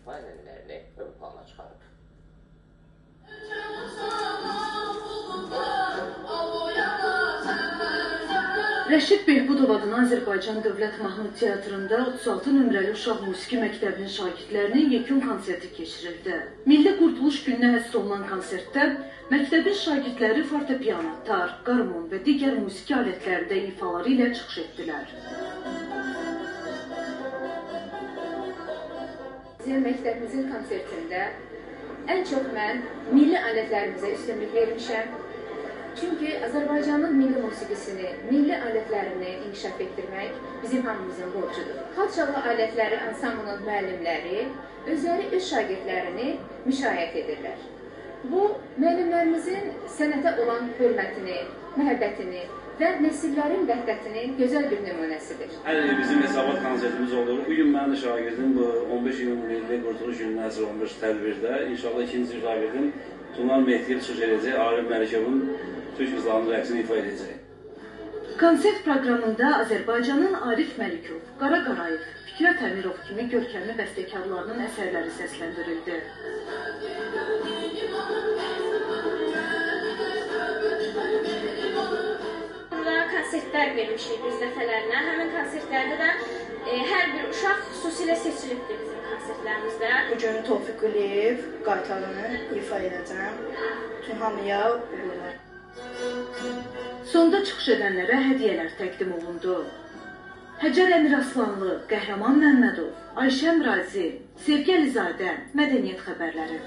ifa edənlərini ön plana çıxarıb. Rəşid Behbudov adına Azərbaycan Dövlət Mahnı Teatrında 36 nömrəli uşaq musiqi məktəbinin şagirdlərinin yekun konserti keçirildi. Milli Qurtuluş gününə həsr olunan konsertdə məktəbin şagirdləri fortepiano, tar, qarmon və digər musiqi alətlərində ifaları ilə çıxış etdilər. Bizim məktəbimizin konsertində ən çox mən milli alətlərimizə üstünlük vermişəm. Çünki Azərbaycanın milli musiqisini, milli alətlərini inkişaf etdirmək bizim hamımızın borcudur. Xalçalı alətləri ansamblının müəllimləri özləri öz şagirdlərini müşayiət edirlər. Bu, müəllimlərimizin sənətə olan hörmətini, məhəbbətini və nəsillərin vəhdətini gözəl bir nümunəsidir. Hər il bizim hesabat konsertimiz olur. Bugün mənim də şagirdim bu 15 iyun Milli Qurtuluş gününə həsr olunmuş tədbirdə. İnşallah ikinci şagirdim Tunar Mehdiyev çıxış edəcək, Arif Məlikəvin Türk qızlarının rəqsini ifa edəcək. Konsert proqramında Azərbaycanın Arif Məlikov, Qara Qarayev, Fikrət Əmirov kimi görkəmli bəstəkarlarının əsərləri səsləndirildi. Burada konsertlər vermişik biz dəfələrlə. Həmin konsertlərdə də hər bir uşaq xüsusilə seçilibdir bizim konsertlərimizdə. Bugün Tofiq Quliyev qaytarını ifa edəcəm. Tüm hamıya uğurlar. Sonda çıxış edənlərə hədiyyələr təqdim olundu. Həcər Əmiraslanlı, Qəhrəman Məmmədov, Ayşə Əmrazi, Sevgi Əlizadə, Mədəniyyət xəbərləri.